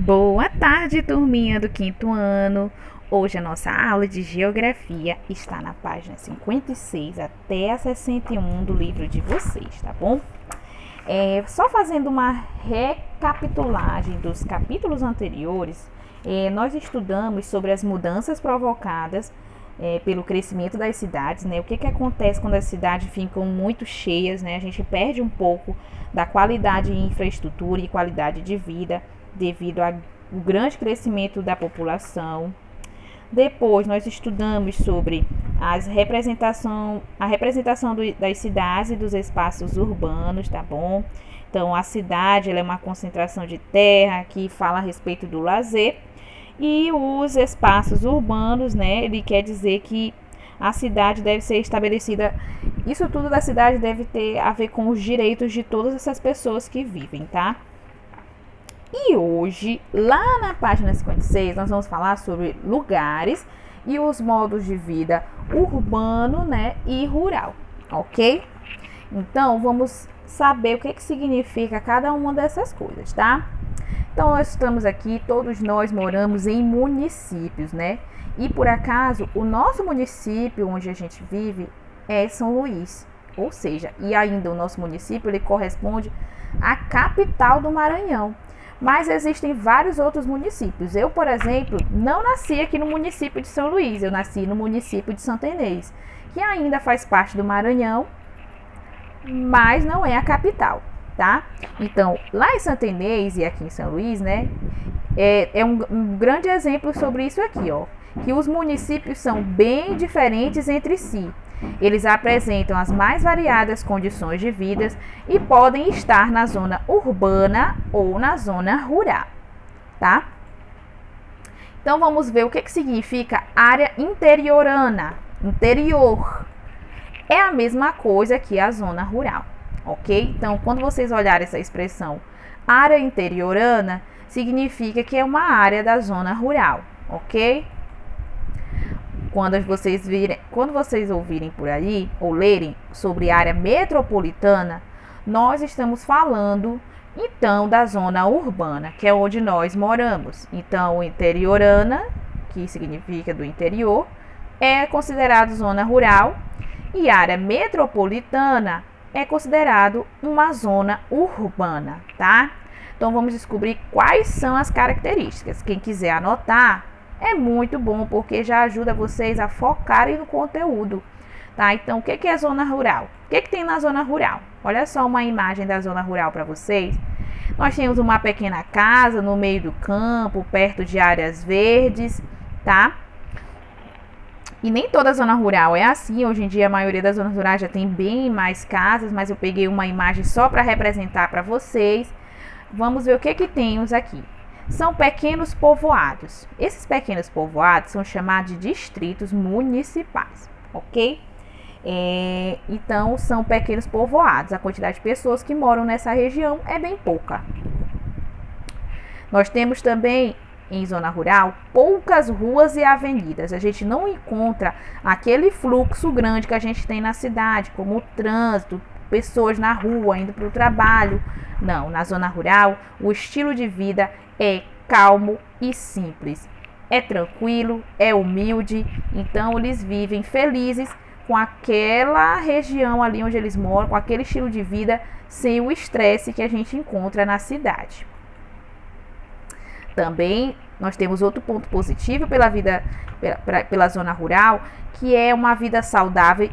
Boa tarde, turminha do quinto ano. Hoje a nossa aula de geografia está na página 56 até a 61 do livro de vocês, tá bom? Só fazendo uma recapitulagem dos capítulos anteriores, nós estudamos sobre as mudanças provocadas pelo crescimento das cidades, né? O que acontece quando as cidades ficam muito cheias, né? A gente perde um pouco da qualidade de infraestrutura e qualidade de vida devido ao grande crescimento da população. Depois nós estudamos sobre a representação das cidades e dos espaços urbanos, tá bom? Então a cidade ela é uma concentração de terra que fala a respeito do lazer, e os espaços urbanos, né? Ele quer dizer que a cidade deve ser estabelecida. Isso tudo da cidade deve ter a ver com os direitos de todas essas pessoas que vivem, tá? E hoje, lá na página 56, nós vamos falar sobre lugares e os modos de vida urbano, né, e rural, ok? Então, vamos saber o que significa cada uma dessas coisas, tá? Então, nós estamos aqui, todos nós moramos em municípios, né? E por acaso, o nosso município onde a gente vive é São Luís, ou seja, e ainda o nosso município ele corresponde à capital do Maranhão. Mas existem vários outros municípios. Eu, por exemplo, não nasci aqui no município de São Luís, eu nasci no município de Santa Inês, que ainda faz parte do Maranhão, mas não é a capital, tá? Então, lá em Santa Inês e aqui em São Luís, né, é um grande exemplo sobre isso aqui, ó, que os municípios são bem diferentes entre si. Eles apresentam as mais variadas condições de vida e podem estar na zona urbana ou na zona rural, tá? Então vamos ver o que significa área interiorana. Interior é a mesma coisa que a zona rural, ok? Então quando vocês olharem essa expressão área interiorana, significa que é uma área da zona rural, ok? Quando vocês ouvirem por aí ou lerem sobre área metropolitana, nós estamos falando então da zona urbana, que é onde nós moramos. Então, interiorana, que significa do interior, é considerado zona rural, e área metropolitana é considerado uma zona urbana, tá? Então, vamos descobrir quais são as características. Quem quiser anotar, é muito bom, porque já ajuda vocês a focarem no conteúdo, tá? Então, o que é zona rural? O que tem na zona rural? Olha só uma imagem da zona rural para vocês. Nós temos uma pequena casa no meio do campo, perto de áreas verdes, tá? E nem toda zona rural é assim. Hoje em dia, a maioria das zonas rurais já tem bem mais casas, mas eu peguei uma imagem só para representar para vocês. Vamos ver o que temos aqui. São pequenos povoados. Esses pequenos povoados são chamados de distritos municipais, ok? Então, são pequenos povoados. A quantidade de pessoas que moram nessa região é bem pouca. Nós temos também, em zona rural, poucas ruas e avenidas. A gente não encontra aquele fluxo grande que a gente tem na cidade, como o trânsito, pessoas na rua, indo para o trabalho. Não, na zona rural, o estilo de vida é calmo e simples. É tranquilo, é humilde, então eles vivem felizes com aquela região ali onde eles moram, com aquele estilo de vida, sem o estresse que a gente encontra na cidade. Também nós temos outro ponto positivo pela zona rural, que é uma vida saudável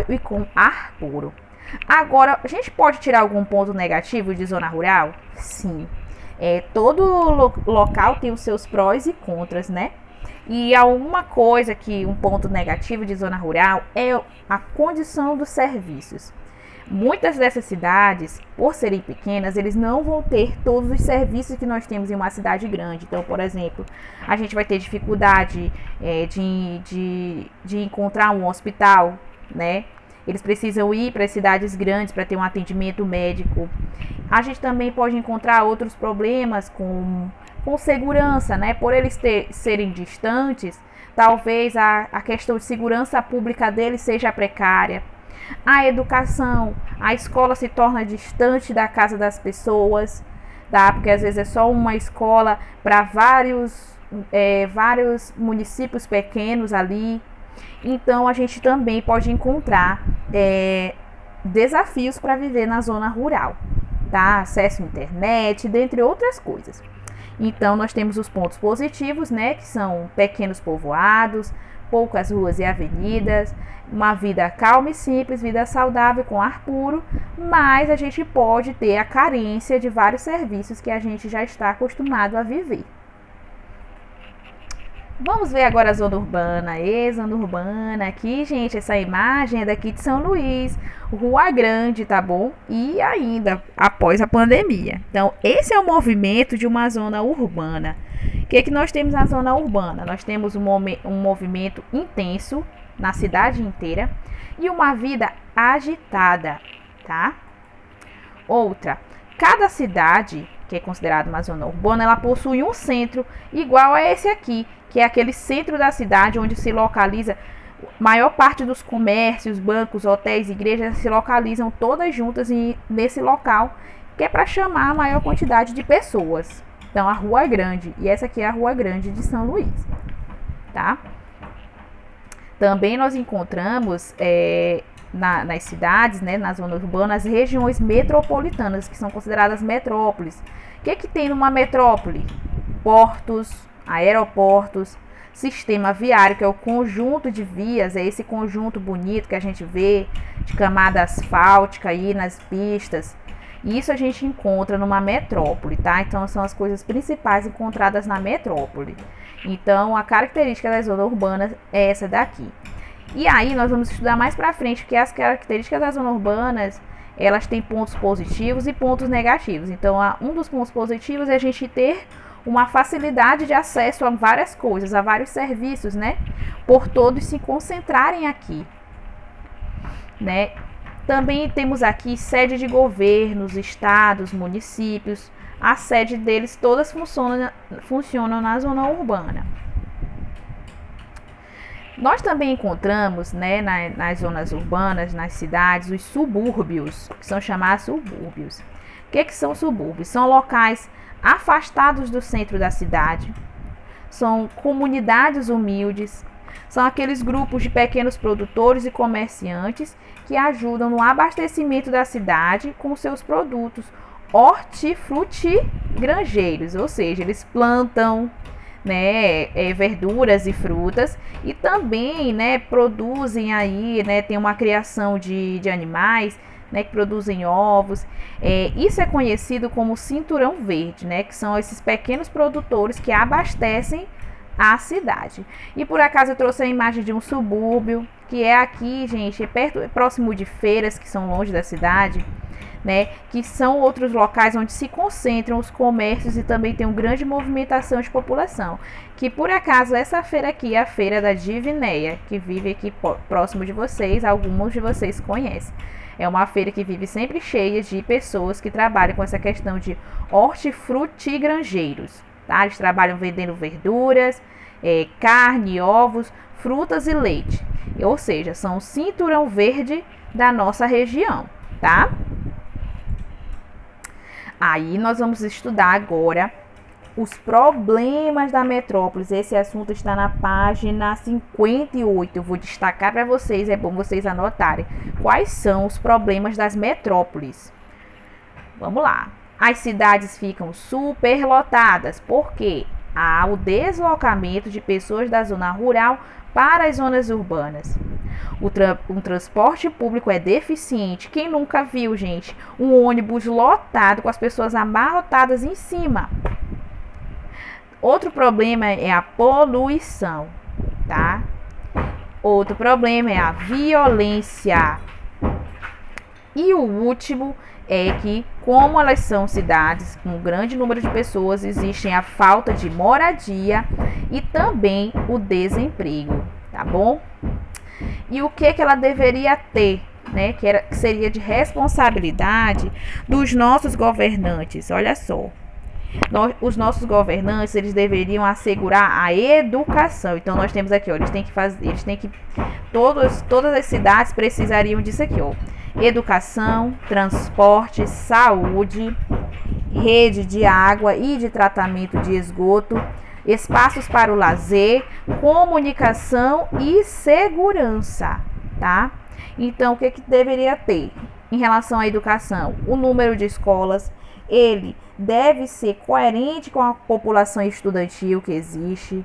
e com ar puro. Agora, a gente pode tirar algum ponto negativo de zona rural? Sim. Todo local tem os seus prós e contras, né? E alguma coisa um ponto negativo de zona rural é a condição dos serviços. Muitas dessas cidades, por serem pequenas, eles não vão ter todos os serviços que nós temos em uma cidade grande. Então, por exemplo, a gente vai ter dificuldade de encontrar um hospital, né? Eles precisam ir para as cidades grandes para ter um atendimento médico. A gente também pode encontrar outros problemas com segurança, né? Por eles serem distantes, talvez a questão de segurança pública deles seja precária. A educação, a escola se torna distante da casa das pessoas. tá? Porque às vezes é só uma escola para vários municípios pequenos ali. Então a gente também pode encontrar desafios para viver na zona rural, tá? Acesso à internet, dentre outras coisas. Então nós temos os pontos positivos, né, que são pequenos povoados, poucas ruas e avenidas, uma vida calma e simples, vida saudável com ar puro, mas a gente pode ter a carência de vários serviços que a gente já está acostumado a viver. Vamos ver agora a zona urbana. Zona urbana aqui, gente, essa imagem é daqui de São Luís, Rua Grande, tá bom? E ainda após a pandemia. Então, esse é o movimento de uma zona urbana. O que nós temos na zona urbana? Nós temos um movimento intenso na cidade inteira e uma vida agitada, tá? Outra, cada cidade, que é considerada uma zona urbana, ela possui um centro igual a esse aqui, que é aquele centro da cidade onde se localiza a maior parte dos comércios, bancos, hotéis, igrejas, se localizam todas juntas nesse local, que é para chamar a maior quantidade de pessoas. Então, a Rua Grande, e essa aqui é a Rua Grande de São Luís, tá? Também nós encontramos nas cidades, né, nas zonas urbanas, regiões metropolitanas, que são consideradas metrópoles. O que tem numa metrópole? Portos, aeroportos, sistema viário, que é o conjunto de vias, é esse conjunto bonito que a gente vê, de camada asfáltica aí nas pistas. Isso a gente encontra numa metrópole, tá? Então, são as coisas principais encontradas na metrópole. Então, a característica da zona urbana é essa daqui. E aí, nós vamos estudar mais pra frente, porque as características das zonas urbanas, elas têm pontos positivos e pontos negativos. Então, um dos pontos positivos é a gente ter uma facilidade de acesso a várias coisas, a vários serviços, né? Por todos se concentrarem aqui, né? Também temos aqui sede de governos, estados, municípios. A sede deles todas funcionam na zona urbana. Nós também encontramos, né, nas zonas urbanas, nas cidades, os subúrbios, que são chamados subúrbios. O que são subúrbios? São locais afastados do centro da cidade, são comunidades humildes, são aqueles grupos de pequenos produtores e comerciantes que ajudam no abastecimento da cidade com seus produtos hortifrutigranjeiros, ou seja, eles plantam, né, verduras e frutas e também, né, produzem aí, né, tem uma criação de animais, né, que produzem ovos. Isso é conhecido como cinturão verde, né, que são esses pequenos produtores que abastecem a cidade. E por acaso eu trouxe a imagem de um subúrbio, que é aqui, gente, próximo de feiras que são longe da cidade, né, que são outros locais onde se concentram os comércios e também tem uma grande movimentação de população. Que por acaso essa feira aqui é a feira da Divinéia, que vive aqui próximo de vocês, alguns de vocês conhecem. É uma feira que vive sempre cheia de pessoas que trabalham com essa questão de hortifrutigranjeiros, tá? Eles trabalham vendendo verduras, carne, ovos, frutas e leite. Ou seja, são o cinturão verde da nossa região, tá? Aí nós vamos estudar agora os problemas da metrópole. Esse assunto está na página 58. Eu vou destacar para vocês, é bom vocês anotarem quais são os problemas das metrópoles. Vamos lá. As cidades ficam superlotadas porque há o deslocamento de pessoas da zona rural para as zonas urbanas. O transporte público é deficiente. Quem nunca viu, gente, um ônibus lotado com as pessoas amarrotadas em cima? Outro problema é a poluição, tá? Outro problema é a violência. E o último é que, como elas são cidades com um grande número de pessoas, existe a falta de moradia e também o desemprego, tá bom? E o que ela deveria ter, né? Que seria de responsabilidade dos nossos governantes. Olha só. Os nossos governantes, eles deveriam assegurar a educação. Então nós temos aqui, ó, todas as cidades precisariam disso aqui, ó. educação, transporte, saúde, rede de água e de tratamento de esgoto, espaços para o lazer, comunicação e segurança, tá? Então, o que deveria ter em relação à educação? O número de escolas, ele deve ser coerente com a população estudantil que existe.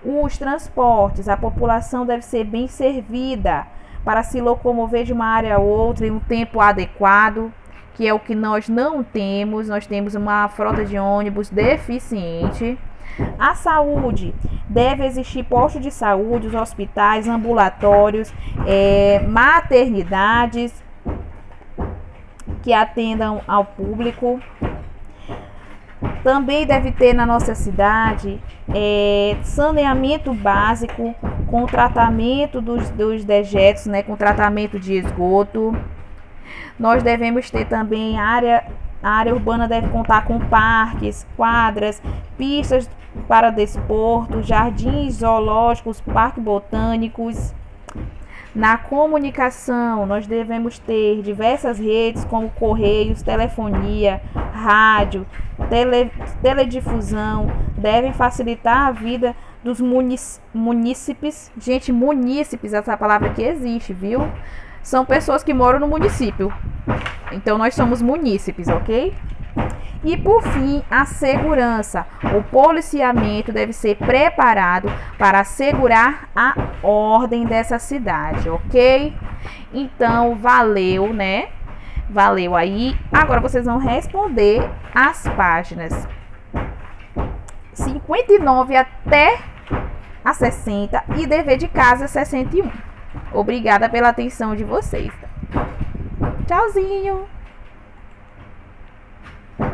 Os transportes, a população deve ser bem servida para se locomover de uma área a outra em um tempo adequado, que é o que nós não temos. Nós temos uma frota de ônibus deficiente. A saúde, deve existir postos de saúde, os hospitais, ambulatórios, maternidades que atendam ao público. Também deve ter na nossa cidade saneamento básico com tratamento dos dejetos, né, com tratamento de esgoto. Nós devemos ter também a área urbana deve contar com parques, quadras, pistas para desporto, jardins zoológicos, parques botânicos. Na comunicação, nós devemos ter diversas redes como correios, telefonia, rádio, teledifusão, devem facilitar a vida dos munícipes. Gente, munícipes, essa palavra que existe, viu? São pessoas que moram no município. Então, nós somos munícipes, ok? E, por fim, a segurança. O policiamento deve ser preparado para assegurar a ordem dessa cidade, ok? Então, valeu, né? Valeu aí. Agora, vocês vão responder as páginas 59 até a 60 e dever de casa 61. Obrigada pela atenção de vocês. Tchauzinho!